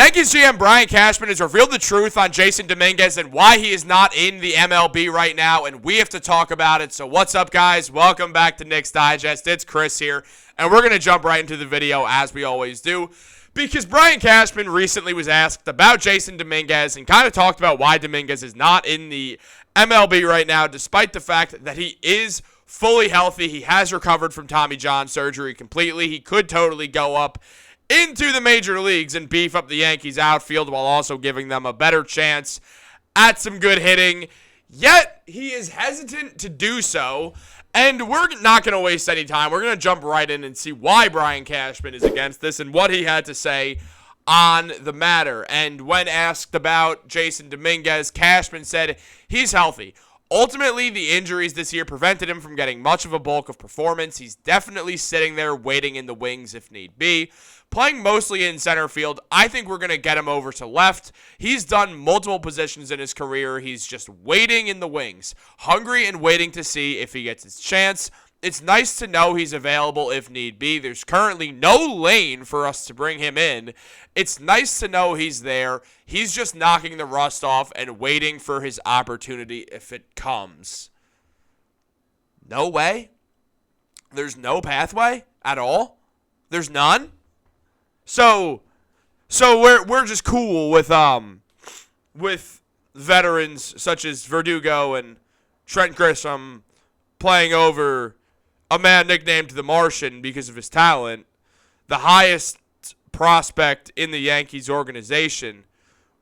Yankees GM Brian Cashman has revealed the truth on Jasson Dominguez and why he is not in the MLB right now, and we have to talk about it. So what's up, guys? Welcome back to Yankees Digest. It's Chris here, and we're going to jump right into the video as we always do, because Brian Cashman recently was asked about Jasson Dominguez and kind of talked about why Dominguez is not in the MLB right now, despite the fact that he is fully healthy. He has recovered from Tommy John surgery completely. He could totally go up into the major leagues and beef up the Yankees outfield while also giving them a better chance at some good hitting. Yet, he is hesitant to do so, and we're not going to waste any time. We're going to jump right in and see why Brian Cashman is against this and what he had to say on the matter. And when asked about Jasson Dominguez, Cashman said he's healthy. Ultimately, the injuries this year prevented him from getting much of a bulk of performance. He's definitely sitting there waiting in the wings if need be. Playing mostly in center field, I think we're going to get him over to left. He's done multiple positions in his career. He's just waiting in the wings, hungry and waiting to see if he gets his chance. It's nice to know he's available if need be. There's currently no lane for us to bring him in. It's nice to know he's there. He's just knocking the rust off and waiting for his opportunity if it comes. No way? There's no pathway at all? There's none? So we're just cool with veterans such as Verdugo and Trent Grisham playing over a man nicknamed the Martian because of his talent, the highest prospect in the Yankees organization.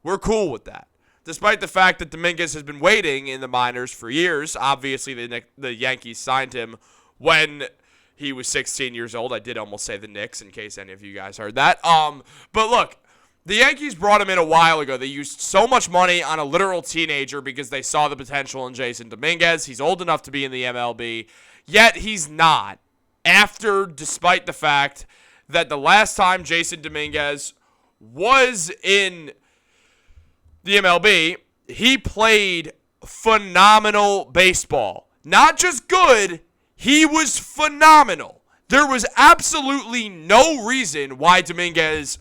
We're cool with that. Despite the fact that Dominguez has been waiting in the minors for years, obviously the Yankees signed him when he was 16 years old. I did almost say the Knicks in case any of you guys heard that. But look, the Yankees brought him in a while ago. They used so much money on a literal teenager because they saw the potential in Jasson Dominguez. He's old enough to be in the MLB, yet he's not. Despite the fact that the last time Jasson Dominguez was in the MLB, he played phenomenal baseball. Not just good, he was phenomenal. There was absolutely no reason why Dominguez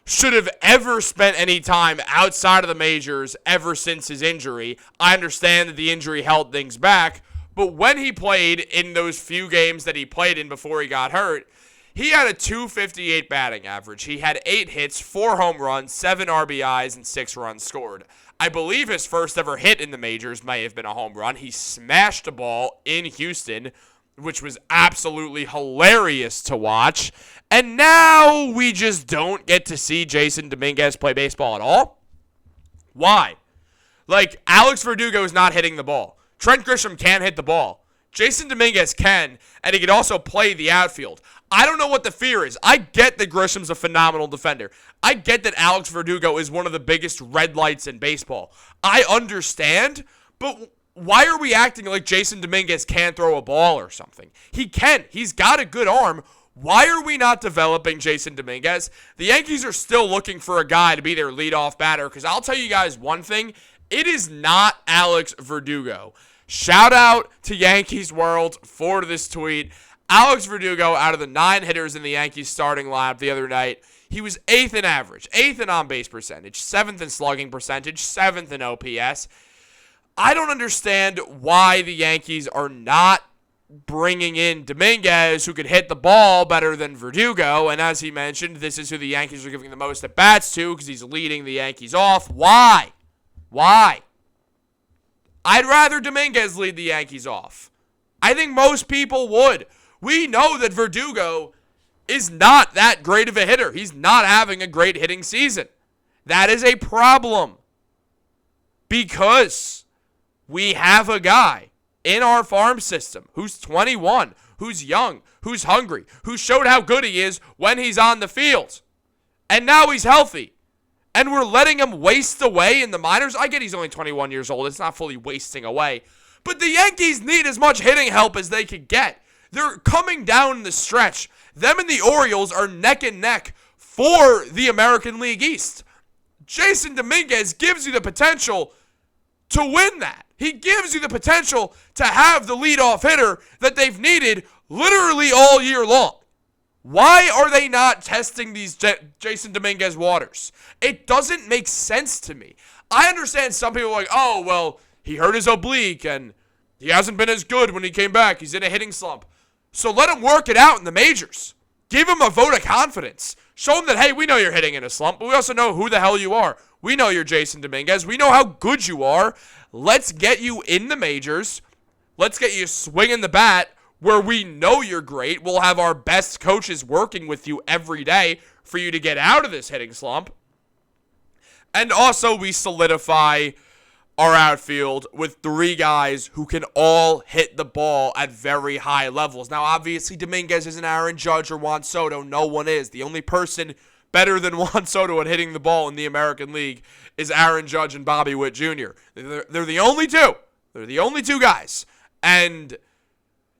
should have ever spent any time outside of the majors ever since his injury. I understand that the injury held things back, but when he played in those few games that he played in before he got hurt, he had a .258 batting average. He had 8 hits, 4 home runs, 7 RBIs, and 6 runs scored. I believe his first ever hit in the majors may have been a home run. He smashed a ball in Houston, which was absolutely hilarious to watch. And now we just don't get to see Jasson Dominguez play baseball at all? Why? Like, Alex Verdugo is not hitting the ball. Trent Grisham can't hit the ball. Jasson Dominguez can, and he can also play the outfield. I don't know what the fear is. I get that Grisham's a phenomenal defender. I get that Alex Verdugo is one of the biggest red lights in baseball. I understand, but why are we acting like Jasson Dominguez can't throw a ball or something? He can. He's got a good arm. Why are we not developing Jasson Dominguez? The Yankees are still looking for a guy to be their leadoff batter, because I'll tell you guys one thing. It is not Alex Verdugo. Shout out to Yankees World for this tweet. Alex Verdugo, out of the 9 hitters in the Yankees starting lineup the other night, he was 8th in average, 8th in on-base percentage, 7th in slugging percentage, 7th in OPS. I don't understand why the Yankees are not bringing in Dominguez, who could hit the ball better than Verdugo. And as he mentioned, this is who the Yankees are giving the most at-bats to because he's leading the Yankees off. Why? I'd rather Dominguez lead the Yankees off. I think most people would. We know that Verdugo is not that great of a hitter. He's not having a great hitting season. That is a problem. Because we have a guy in our farm system who's 21, who's young, who's hungry, who showed how good he is when he's on the field. And now he's healthy. And we're letting him waste away in the minors. I get he's only 21 years old. It's not fully wasting away. But the Yankees need as much hitting help as they could get. They're coming down the stretch. Them and the Orioles are neck and neck for the American League East. Jasson Dominguez gives you the potential to win that. He gives you the potential to have the leadoff hitter that they've needed literally all year long. Why are they not testing these Jasson Dominguez waters? It doesn't make sense to me. I understand some people are like, oh, well, he hurt his oblique and he hasn't been as good when he came back. He's in a hitting slump. So let him work it out in the majors. Give him a vote of confidence. Show him that, hey, we know you're hitting in a slump, but we also know who the hell you are. We know you're Jasson Dominguez. We know how good you are. Let's get you in the majors. Let's get you swinging the bat where we know you're great. We'll have our best coaches working with you every day for you to get out of this hitting slump. And also, we solidify our outfield with 3 guys who can all hit the ball at very high levels. Now, obviously, Dominguez isn't Aaron Judge or Juan Soto. No one is. The only person better than Juan Soto at hitting the ball in the American League is Aaron Judge and Bobby Witt Jr. They're the only two. They're the only 2 guys. And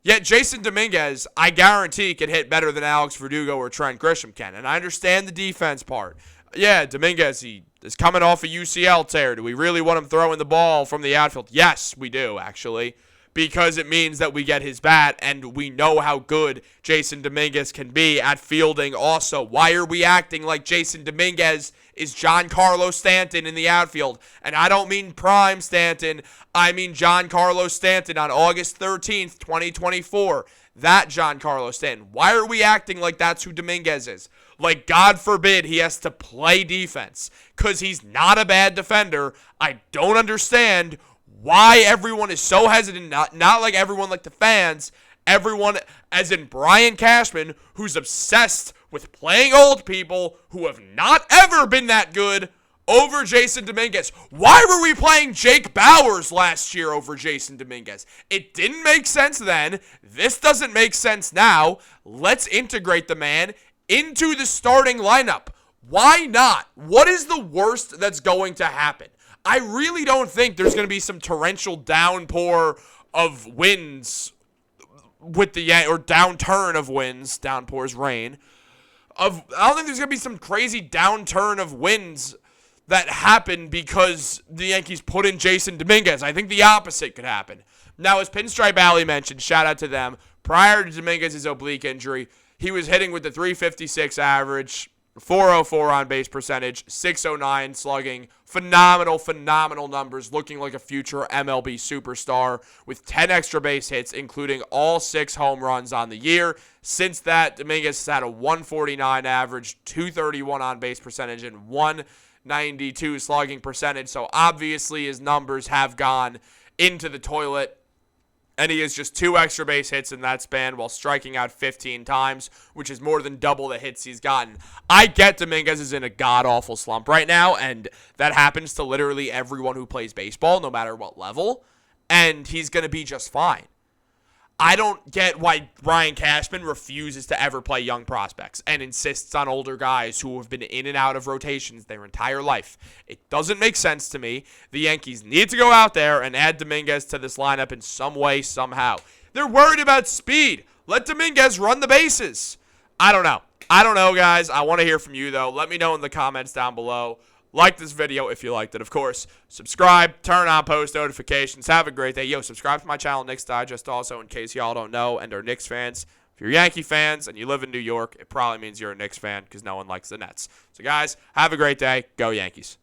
yet, Jasson Dominguez, I guarantee, can hit better than Alex Verdugo or Trent Grisham can. And I understand the defense part. Yeah, Dominguez, he is coming off a UCL tear. Do we really want him throwing the ball from the outfield? Yes, we do, actually, because it means that we get his bat, and we know how good Jasson Dominguez can be at fielding also. Why are we acting like Jasson Dominguez is Giancarlo Stanton in the outfield? And I don't mean prime Stanton. I mean Giancarlo Stanton on August 13th, 2024. That Giancarlo Stanton. Why are we acting like that's who Dominguez is? Like, God forbid he has to play defense because he's not a bad defender. I don't understand why everyone is so hesitant. Not like everyone, like the fans. Everyone, as in Brian Cashman, who's obsessed with playing old people who have not ever been that good over Jasson Dominguez. Why were we playing Jake Bauers last year over Jasson Dominguez? It didn't make sense then. This doesn't make sense now. Let's integrate the man into the starting lineup. Why not? What is the worst that's going to happen? I really don't think there's going to be some torrential downpour of winds with the or downturn of winds. Downpours rain. I don't think there's going to be some crazy downturn of winds that happen because the Yankees put in Jasson Dominguez. I think the opposite could happen. Now, as Pinstripe Alley mentioned, shout out to them, prior to Dominguez's oblique injury, he was hitting with the 356 average, 404 on base percentage, 609 slugging. Phenomenal numbers, looking like a future MLB superstar with 10 extra base hits, including all 6 home runs on the year. Since that, Dominguez has had a 149 average, 231 on base percentage, and 192 slugging percentage. So obviously his numbers have gone into the toilet. And he has just 2 extra base hits in that span while striking out 15 times, which is more than double the hits he's gotten. I get Dominguez is in a god-awful slump right now, and that happens to literally everyone who plays baseball, no matter what level, and he's going to be just fine. I don't get why Brian Cashman refuses to ever play young prospects and insists on older guys who have been in and out of rotations their entire life. It doesn't make sense to me. The Yankees need to go out there and add Dominguez to this lineup in some way, somehow. They're worried about speed. Let Dominguez run the bases. I don't know, guys. I want to hear from you, though. Let me know in the comments down below. Like this video if you liked it, of course. Subscribe, turn on post notifications. Have a great day. Yo, subscribe to my channel, Knicks Digest, also, in case y'all don't know and are Knicks fans. If you're Yankee fans and you live in New York, it probably means you're a Knicks fan because no one likes the Nets. So, guys, have a great day. Go Yankees.